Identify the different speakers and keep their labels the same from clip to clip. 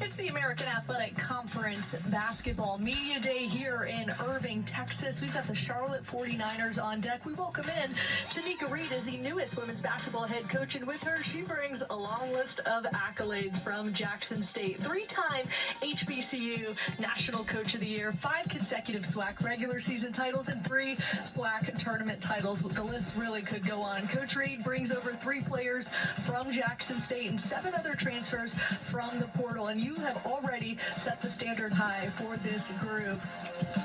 Speaker 1: It's the American Athletic Conference Basketball Media Day here in Irving, Texas. We've got the Charlotte 49ers on deck. We welcome in Tamika Reed as the newest women's basketball head coach, and with her, she brings a long list of accolades from Jackson State. Three-time HBCU National Coach of the Year, 5 consecutive SWAC regular season titles, and 3 SWAC tournament titles. The list really could go on. Coach Reed brings over 3 players from Jackson State and 7 other transfers from the portal, and you have already set the standard high for this group,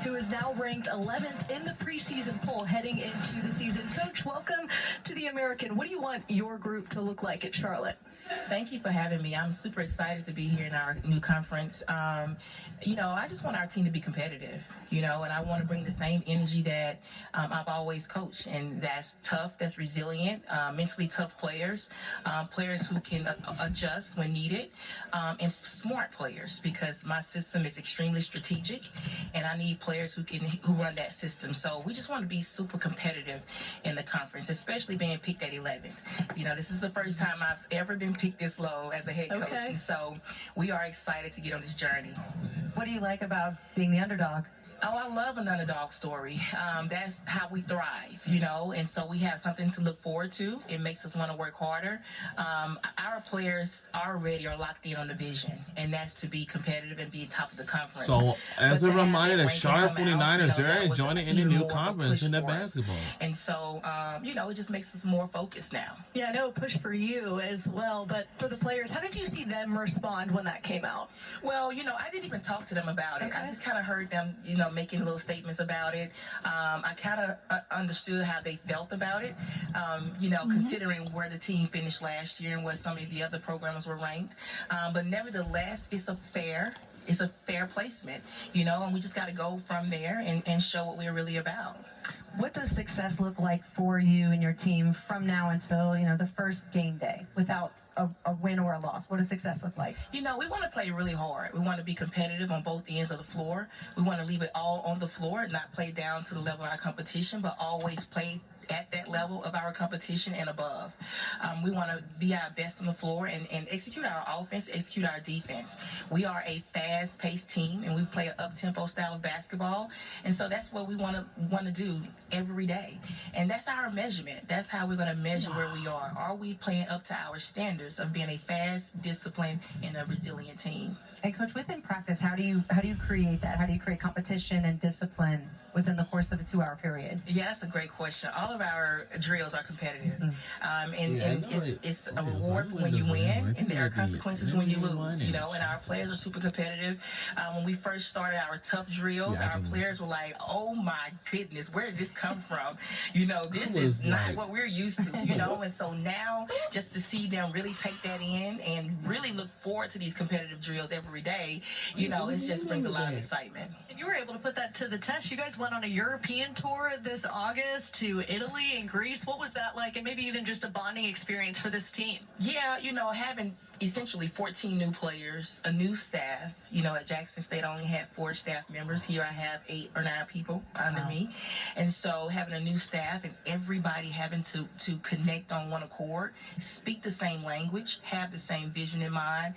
Speaker 1: who is now ranked 11th in the preseason poll heading into the season. Coach, welcome to the American. What do you want your group to look like at Charlotte?
Speaker 2: Thank you for having me. I'm super excited to be here in our new conference. I just want our team to be competitive, and I want to bring the same energy that I've always coached, and that's tough, that's resilient, mentally tough players, players who can adjust when needed, and smart players, because my system is extremely strategic, and I need players who run that system. So we just want to be super competitive in the conference, especially being picked at 11th. This is the first time I've ever been picked this low as a head coach, and so we are excited to get on this journey.
Speaker 3: What do you like about being the underdog?
Speaker 2: Oh, I love an underdog story. That's how we thrive, and so we have something to look forward to. It makes us want to work harder. Our players already are locked in on the vision, and that's to be competitive and be top of the conference.
Speaker 4: So, as a reminder, the Charlotte 49ers, they're joining in a new conference in the basketball.
Speaker 2: And so, it just makes us more focused now.
Speaker 1: Yeah, I know, push for you as well, but for the players, how did you see them respond when that came out?
Speaker 2: Well, I didn't even talk to them about it. I just kind of heard them, making little statements about it. I kind of understood how they felt about it, considering where the team finished last year and where some of the other programs were ranked. But nevertheless, it's a fair placement, and we just got to go from there and show what we're really about.
Speaker 3: What does success look like for you and your team from now until, the first game day without a win or a loss? What does success look like?
Speaker 2: We want to play really hard. We want to be competitive on both ends of the floor. We want to leave it all on the floor and not play down to the level of our competition, but always play at that level of our competition and above. We want to be our best on the floor and execute our offense, execute our defense. We are a fast-paced team, and we play an up-tempo style of basketball, and so that's what we want to do every day. And that's our measurement. That's how we're going to measure where we are. Are we playing up to our standards of being a fast, disciplined, and a resilient team?
Speaker 3: And Coach, within practice, how do you create that? How do you create competition and discipline within the course of a 2-hour period?
Speaker 2: Yeah, that's a great question. All of our drills are competitive, and it's a reward when you win, and there are consequences when you lose. And our players are super competitive. When we first started our tough drills, our players were like, "Oh my goodness, where did this come from? This is not what we're used to." And so now, just to see them really take that in and really look forward to these competitive drills every day, it just brings a lot of excitement.
Speaker 1: And you were able to put that to the test. You guys went on a European tour this August to Italy and Greece. What was that like? And maybe even just a bonding experience for this team?
Speaker 2: Yeah, having essentially 14 new players, a new staff. At Jackson State, I only had 4 staff members. Here I have 8 or 9 people under me. And so having a new staff and everybody having to connect on one accord, speak the same language, have the same vision in mind.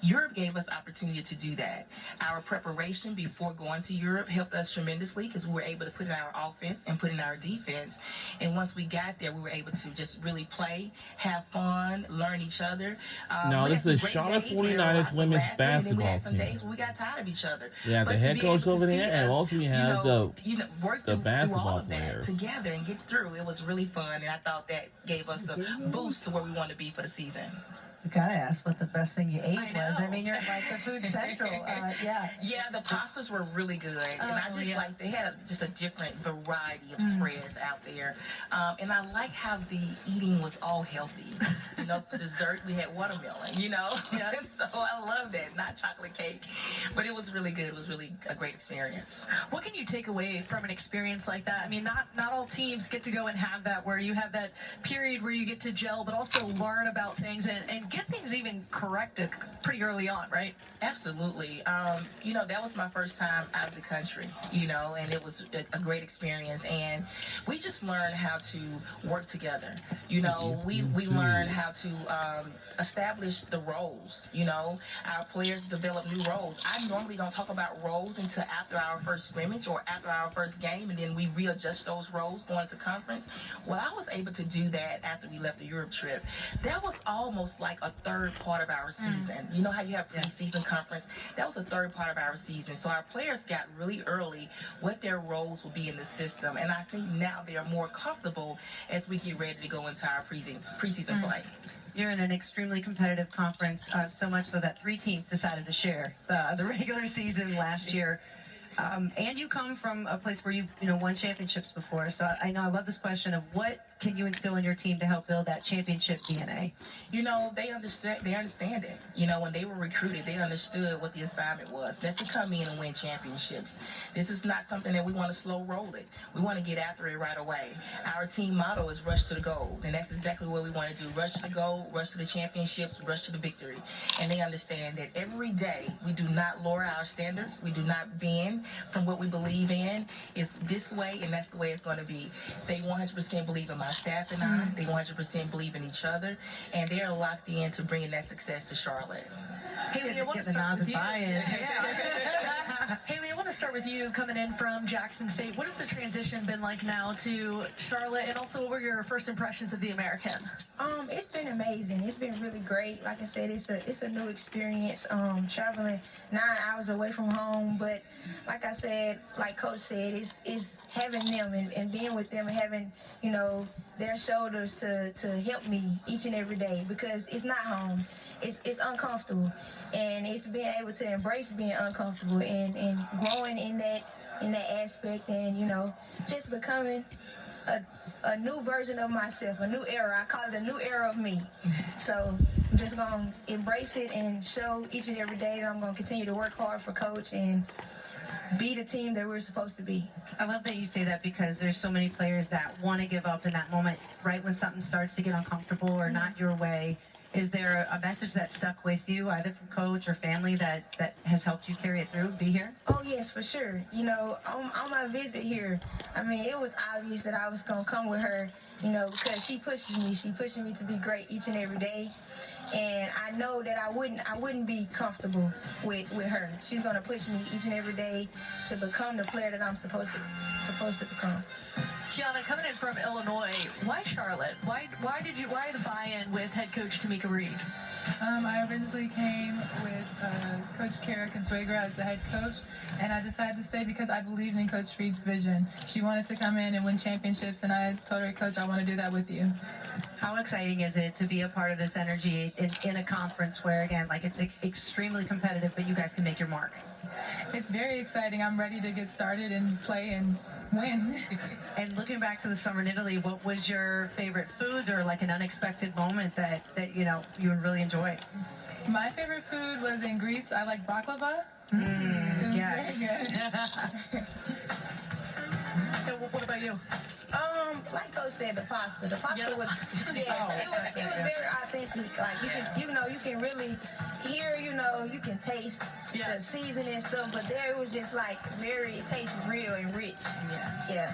Speaker 2: Europe gave us opportunity to do that. Our preparation before going to Europe helped us tremendously because we were able to put in our offense and put in our defense. And once we got there, we were able to just really play, have fun, learn each other.
Speaker 4: Now, this is the Charlotte 49ers women's basketball
Speaker 2: we had some
Speaker 4: team.
Speaker 2: days where we got tired of each other.
Speaker 4: Yeah, the head coach over there, and also we have
Speaker 2: work
Speaker 4: the
Speaker 2: through
Speaker 4: basketball
Speaker 2: all of
Speaker 4: players
Speaker 2: that together and get through. It was really fun, and I thought that gave us a boost to where we want to be for the season.
Speaker 3: You gotta ask what the best thing you ate was. I mean, you're like the food central.
Speaker 2: Yeah, the pastas were really good, and I just like they had just a different variety of spreads out there, and I like how the eating was all healthy. For dessert we had watermelon. And so I love that. Not chocolate cake, but it was really good. It was really a great experience.
Speaker 1: What can you take away from an experience like that? I mean, not all teams get to go and have that, where you have that period where you get to gel, but also learn about things and get things even corrected pretty early on, right?
Speaker 2: Absolutely. That was my first time out of the country, and it was a great experience. And we just learned how to work together. We learned how to establish the roles. Our players develop new roles. I normally don't talk about roles until after our first scrimmage or after our first game, and then we readjust those roles going to conference. Well, I was able to do that after we left the Europe trip. That was almost like a third part of our season. You know how you have preseason conference? That was a third part of our season. So our players got really early what their roles will be in the system, and I think now they are more comfortable as we get ready to go into our preseason play.
Speaker 3: You're in an extremely competitive conference, so much so that 3 teams decided to share the regular season last year. And you come from a place where you've won championships before. So I love this question of what can you instill in your team to help build that championship DNA?
Speaker 2: They understand it. When they were recruited, they understood what the assignment was. That's to come in and win championships. This is not something that we want to slow roll it. We want to get after it right away. Our team motto is rush to the goal, and that's exactly what we want to do. Rush to the goal, rush to the championships, rush to the victory. And they understand that every day we do not lower our standards. We do not bend from what we believe in. It's this way, and that's the way it's going to be. They 100% believe in my staff and I. They 100% believe in each other, and they're locked in to bringing that success to Charlotte.
Speaker 1: Haley, I want to start with you. Haley, I want to start with you coming in from Jackson State. What has the transition been like now to Charlotte, and also what were your first impressions of the American?
Speaker 5: It's been amazing. It's been really great. Like I said, it's a new experience. Traveling 9 hours away from home, but like I said, like Coach said, it's having them and being with them and having their shoulders to help me each and every day, because it's not home. It's uncomfortable, and it's being able to embrace being uncomfortable and growing in that aspect, and just becoming a new version of myself, a new era. I call it a new era of me. So I'm just gonna embrace it and show each and every day that I'm gonna continue to work hard for Coach and be the team that we're supposed to be.
Speaker 3: I love that you say that, because there's so many players that want to give up in that moment, right when something starts to get uncomfortable or not your way. Is there a message that stuck with you, either from Coach or family, that has helped you carry it through, be here?
Speaker 5: Oh, yes, for sure. On my visit here, it was obvious that I was going to come with her, because she pushes me. She pushes me to be great each and every day. And I know that I wouldn't be comfortable with her. She's going to push me each and every day to become the player that I'm supposed to become.
Speaker 1: Kiana, coming in from Illinois, why Charlotte? Why the buy-in with head coach Tamika Reed?
Speaker 6: I originally came with Coach Kara Consuegra as the head coach, and I decided to stay because I believed in Coach Reed's vision. She wanted to come in and win championships, and I told her, Coach, I want to do that with you.
Speaker 3: How exciting is it to be a part of this energy in a conference where, again, it's extremely competitive, but you guys can make your mark?
Speaker 6: It's very exciting. I'm ready to get started and play and win.
Speaker 3: And looking back to the summer in Italy, what was your favorite foods or an unexpected moment that you really enjoyed?
Speaker 6: My favorite food was in Greece. I like baklava.
Speaker 3: Yes.
Speaker 6: Very good.
Speaker 1: What about you?
Speaker 5: Like Coach said, the pasta. The pasta was it was very authentic. Like you can really hear, you can taste the seasoning and stuff, but there it was just it tastes real and rich. Yeah.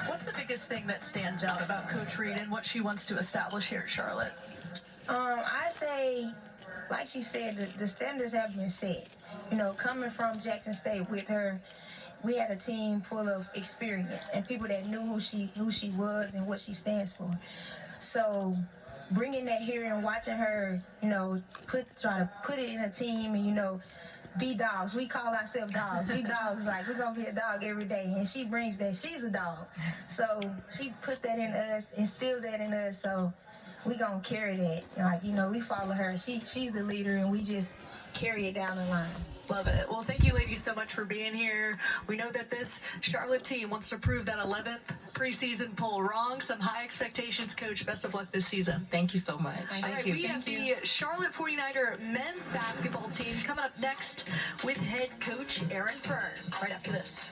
Speaker 1: What's the biggest thing that stands out about Coach Reed and what she wants to establish here at Charlotte?
Speaker 5: I say, like she said, the standards have been set. Coming from Jackson State with her, we had a team full of experience and people that knew who she was and what she stands for. So bringing that here and watching her, try to put it in a team and, be dogs. We call ourselves dogs. We dogs, we're going to be a dog every day. And she brings that. She's a dog. So she put that in us, instills that in us. So we going to carry that. We follow her. She's the leader, and we just carry it down the line.
Speaker 1: Love it. Well, thank you, ladies, so much for being here. We know that this Charlotte team wants to prove that 11th preseason poll wrong. Some high expectations, Coach. Best of luck this season.
Speaker 2: Thank you so much.
Speaker 1: All right, we have the Charlotte 49er men's basketball team coming up next with head coach Aaron Fern right after this.